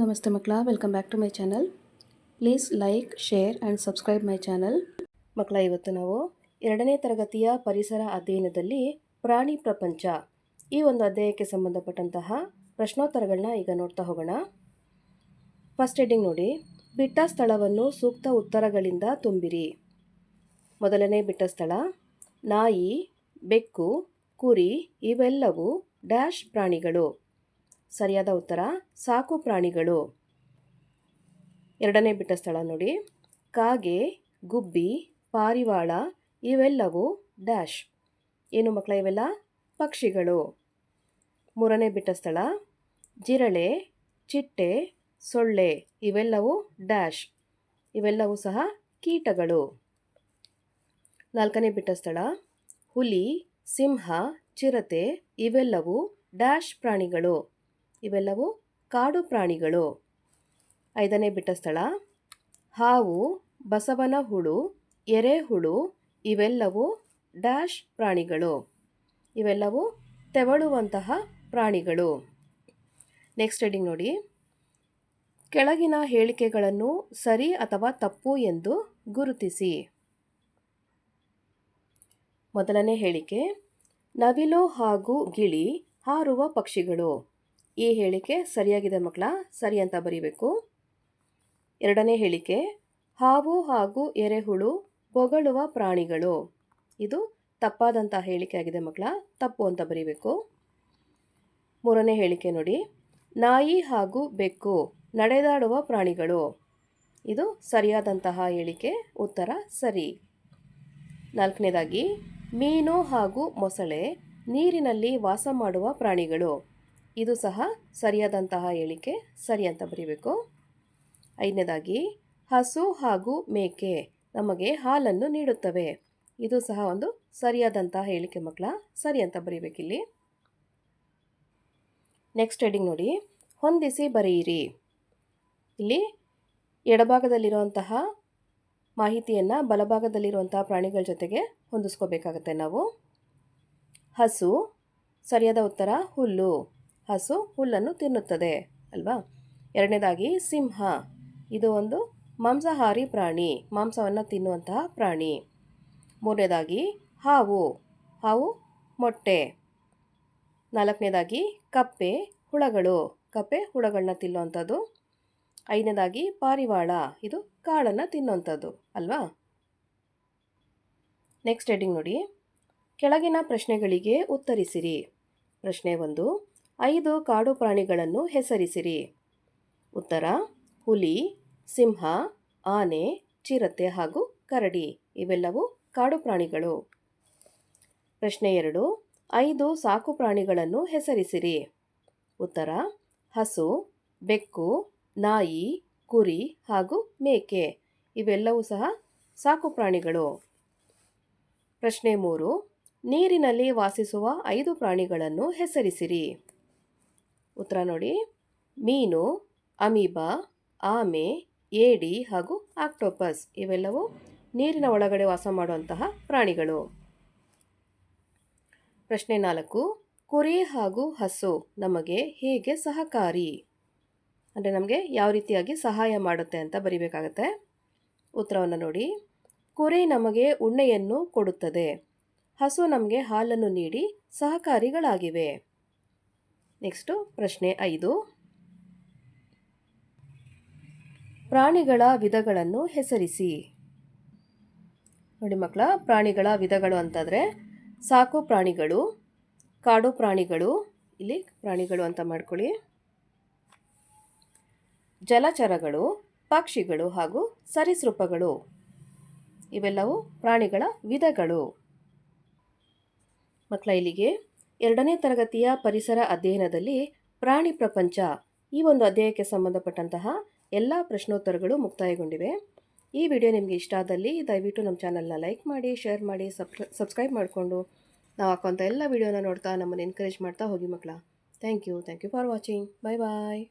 ನಮಸ್ತೆ ಮಕ್ಕಳ, welcome back to my channel. Please like, share and subscribe my channel. ಮಕ್ಕಳ, ಇವತ್ತು ನಾವು 2ನೇ ತರಗತಿಯ ಪರಿಸರ ಅಧ್ಯಯನದಲ್ಲಿ ಪ್ರಾಣಿ ಪ್ರಪಂಚ ಈ ಒಂದು ಅಧ್ಯಾಯಕ್ಕೆ ಸಂಬಂಧಪಟ್ಟಂತಹ ಪ್ರಶ್ನೋತ್ತರಗಳನ್ನ ಈಗ ನೋಡ್ತಾ ಹೋಗೋಣ. ಫಸ್ಟ್ ಹೆಡ್ಡಿಂಗ್ ನೋಡಿ, ಬಿಟ್ಟ ಸ್ಥಳವನ್ನು ಸೂಕ್ತ ಉತ್ತರಗಳಿಂದ ತುಂಬಿರಿ. ಮೊದಲನೇ ಬಿಟ್ಟ ಸ್ಥಳ, ನಾಯಿ, ಬೆಕ್ಕು, ಕುರಿ ಇವೆಲ್ಲವೂ ಡ್ಯಾಶ್ ಪ್ರಾಣಿಗಳು. ಸರಿಯಾದ ಉತ್ತರ ಸಾಕು ಪ್ರಾಣಿಗಳು. ಎರಡನೇ ಬಿಟ್ಟ ಸ್ಥಳ ನೋಡಿ, ಕಾಗೆ, ಗುಬ್ಬಿ, ಪಾರಿವಾಳ ಇವೆಲ್ಲವೂ ಡ್ಯಾಶ್. ಏನು ಮಕ್ಕಳ, ಇವೆಲ್ಲ ಪಕ್ಷಿಗಳು. ಮೂರನೇ ಬಿಟ್ಟ ಸ್ಥಳ, ಜಿರಳೆ, ಚಿಟ್ಟೆ, ಸೊಳ್ಳೆ ಇವೆಲ್ಲವೂ ಡ್ಯಾಶ್. ಇವೆಲ್ಲವೂ ಸಹ ಕೀಟಗಳು. ನಾಲ್ಕನೇ ಬಿಟ್ಟ ಸ್ಥಳ, ಹುಲಿ, ಸಿಂಹ, ಚಿರತೆ ಇವೆಲ್ಲವೂ ಡ್ಯಾಶ್ ಪ್ರಾಣಿಗಳು. ಇವೆಲ್ಲವೂ ಕಾಡು ಪ್ರಾಣಿಗಳು. ಐದನೇ ಬಿಟ್ಟ ಸ್ಥಳ, ಹಾವು, ಬಸವನ ಹುಳು, ಎರೆಹುಳು ಇವೆಲ್ಲವೂ ಡ್ಯಾಶ್ ಪ್ರಾಣಿಗಳು. ಇವೆಲ್ಲವೂ ತೆವಳುವಂತಹ ಪ್ರಾಣಿಗಳು. ನೆಕ್ಸ್ಟ್ ಹೆಡ್ಡಿಂಗ್ ನೋಡಿ, ಕೆಳಗಿನ ಹೇಳಿಕೆಗಳನ್ನು ಸರಿ ಅಥವಾ ತಪ್ಪು ಎಂದು ಗುರುತಿಸಿ. ಮೊದಲನೇ ಹೇಳಿಕೆ, ನವಿಲು ಹಾಗೂ ಗಿಳಿ ಹಾರುವ ಪಕ್ಷಿಗಳು. ಈ ಹೇಳಿಕೆ ಸರಿಯಾಗಿದೆ ಮಕ್ಕಳ, ಸರಿ ಅಂತ ಬರೀಬೇಕು. ಎರಡನೇ ಹೇಳಿಕೆ, ಹಾವು ಹಾಗೂ ಎರೆಹುಳು ಬೊಗಳುವ ಪ್ರಾಣಿಗಳು. ಇದು ತಪ್ಪಾದಂಥ ಹೇಳಿಕೆ ಆಗಿದೆ ಮಕ್ಕಳ, ತಪ್ಪು ಅಂತ ಬರೀಬೇಕು. ಮೂರನೇ ಹೇಳಿಕೆ ನೋಡಿ, ನಾಯಿ ಹಾಗೂ ಬೆಕ್ಕು ನಡೆದಾಡುವ ಪ್ರಾಣಿಗಳು. ಇದು ಸರಿಯಾದಂತಹ ಹೇಳಿಕೆ, ಉತ್ತರ ಸರಿ. ನಾಲ್ಕನೇದಾಗಿ, ಮೀನು ಹಾಗೂ ಮೊಸಳೆ ನೀರಿನಲ್ಲಿ ವಾಸ ಮಾಡುವ ಪ್ರಾಣಿಗಳು. ಇದು ಸಹ ಸರಿಯಾದಂತಹ ಹೇಳಿಕೆ, ಸರಿ ಅಂತ ಬರೀಬೇಕು. ಐದನೇದಾಗಿ, ಹಸು ಹಾಗೂ ಮೇಕೆ ನಮಗೆ ಹಾಲನ್ನು ನೀಡುತ್ತವೆ. ಇದು ಸಹ ಒಂದು ಸರಿಯಾದಂತಹ ಹೇಳಿಕೆ ಮಕ್ಕಳ, ಸರಿ ಅಂತ ಬರೀಬೇಕಿಲ್ಲಿ. ನೆಕ್ಸ್ಟ್ ಹೆಡ್ಡಿಂಗ್ ನೋಡಿ, ಹೊಂದಿಸಿ ಬರೆಯಿರಿ. ಇಲ್ಲಿ ಎಡಭಾಗದಲ್ಲಿರುವಂತಹ ಮಾಹಿತಿಯನ್ನು ಬಲಭಾಗದಲ್ಲಿರುವಂತಹ ಪ್ರಾಣಿಗಳ ಜೊತೆಗೆ ಹೊಂದಿಸ್ಕೋಬೇಕಾಗತ್ತೆ ನಾವು. ಹಸು, ಸರಿಯಾದ ಉತ್ತರ ಹುಲ್ಲು. ಹಸು ಹುಲ್ಲನ್ನು ತಿನ್ನುತ್ತದೆ ಅಲ್ವಾ. ಎರಡನೇದಾಗಿ, ಸಿಂಹ, ಇದು ಒಂದು ಮಾಂಸಾಹಾರಿ ಪ್ರಾಣಿ, ಮಾಂಸವನ್ನು ತಿನ್ನುವಂತಹ ಪ್ರಾಣಿ. ಮೂರನೇದಾಗಿ, ಹಾವು, ಹಾವು ಮೊಟ್ಟೆ. ನಾಲ್ಕನೇದಾಗಿ, ಕಪ್ಪೆ ಹುಳಗಳು, ಕಪ್ಪೆ ಹುಳಗಳನ್ನ ತಿನ್ನುವಂಥದ್ದು. ಐದನೇದಾಗಿ, ಪಾರಿವಾಳ, ಇದು ಕಾಳನ್ನು ತಿನ್ನುವಂಥದ್ದು ಅಲ್ವಾ. ನೆಕ್ಸ್ಟ್ ಹೆಡ್ಡಿಂಗ್ ನೋಡಿ, ಕೆಳಗಿನ ಪ್ರಶ್ನೆಗಳಿಗೆ ಉತ್ತರಿಸಿರಿ. ಪ್ರಶ್ನೆ 1, 5 ಕಾಡು ಪ್ರಾಣಿಗಳನ್ನು ಹೆಸರಿಸಿರಿ. ಉತ್ತರ, ಹುಲಿ, ಸಿಂಹ, ಆನೆ, ಚಿರತೆ ಹಾಗೂ ಕರಡಿ ಇವೆಲ್ಲವೂ ಕಾಡು ಪ್ರಾಣಿಗಳು. ಪ್ರಶ್ನೆ 2, 5 ಸಾಕು ಪ್ರಾಣಿಗಳನ್ನು ಹೆಸರಿಸಿರಿ. ಉತ್ತರ, ಹಸು, ಬೆಕ್ಕು, ನಾಯಿ, ಕುರಿ ಹಾಗೂ ಮೇಕೆ ಇವೆಲ್ಲವೂ ಸಹ ಸಾಕು ಪ್ರಾಣಿಗಳು. ಪ್ರಶ್ನೆ 3, ನೀರಿನಲ್ಲಿ ವಾಸಿಸುವ 5 ಪ್ರಾಣಿಗಳನ್ನು ಹೆಸರಿಸಿರಿ. ಉತ್ತರ ನೋಡಿ, ಮೀನು, ಅಮೀಬಾ, ಆಮೆ, ಏಡಿ ಹಾಗೂ ಆಕ್ಟೋಪಸ್ ಇವೆಲ್ಲವೂ ನೀರಿನ ಒಳಗಡೆ ವಾಸ ಮಾಡುವಂತಹ ಪ್ರಾಣಿಗಳು. ಪ್ರಶ್ನೆ 4, ಕುರಿ ಹಾಗೂ ಹಸು ನಮಗೆ ಹೇಗೆ ಸಹಕಾರಿ, ಅಂದರೆ ನಮಗೆ ಯಾವ ರೀತಿಯಾಗಿ ಸಹಾಯ ಮಾಡುತ್ತೆ ಅಂತ ಬರಿಬೇಕಾಗತ್ತೆ. ಉತ್ತರವನ್ನು ನೋಡಿ, ಕುರಿ ನಮಗೆ ಉಣ್ಣೆಯನ್ನು ಕೊಡುತ್ತದೆ, ಹಸು ನಮಗೆ ಹಾಲನ್ನು ನೀಡಿ ಸಹಕಾರಿಗಳಾಗಿವೆ. ನೆಕ್ಸ್ಟು ಪ್ರಶ್ನೆ 5, ಪ್ರಾಣಿಗಳ ವಿಧಗಳನ್ನು ಹೆಸರಿಸಿ. ನೋಡಿ ಮಕ್ಕಳ, ಪ್ರಾಣಿಗಳ ವಿಧಗಳು ಅಂತಂದರೆ ಸಾಕು ಪ್ರಾಣಿಗಳು, ಕಾಡು ಪ್ರಾಣಿಗಳು, ಇಲ್ಲಿ ಪ್ರಾಣಿಗಳು ಅಂತ ಮಾಡ್ಕೊಳ್ಳಿ, ಜಲಚರಗಳು, ಪಕ್ಷಿಗಳು ಹಾಗೂ ಸರೀಸೃಪಗಳು ಇವೆಲ್ಲವೂ ಪ್ರಾಣಿಗಳ ವಿಧಗಳು. ಮಕ್ಕಳ, ಇಲ್ಲಿಗೆ 2ನೇ ತರಗತಿಯ ಪರಿಸರ ಅಧ್ಯಯನದಲ್ಲಿ ಪ್ರಾಣಿ ಪ್ರಪಂಚ ಈ ಒಂದು ಅಧ್ಯಾಯಕ್ಕೆ ಸಂಬಂಧಪಟ್ಟಂತಹ ಎಲ್ಲ ಪ್ರಶ್ನೋತ್ತರಗಳು ಮುಕ್ತಾಯಗೊಂಡಿವೆ. ಈ ವಿಡಿಯೋ ನಿಮಗೆ ಇಷ್ಟ ಆದಲ್ಲಿ ದಯವಿಟ್ಟು ನಮ್ಮ ಚಾನಲ್ನ ಲೈಕ್ ಮಾಡಿ, ಶೇರ್ ಮಾಡಿ, ಸಬ್ಸ್ಕ್ರೈಬ್ ಮಾಡಿಕೊಂಡು ನಾವು ಹಾಕುವಂಥ ಎಲ್ಲ ವಿಡಿಯೋನ ನೋಡ್ತಾ ನಮ್ಮನ್ನು ಎನ್ಕರೇಜ್ ಮಾಡ್ತಾ ಹೋಗಿ ಮಕ್ಕಳ. Thank you for watching. Bye bye.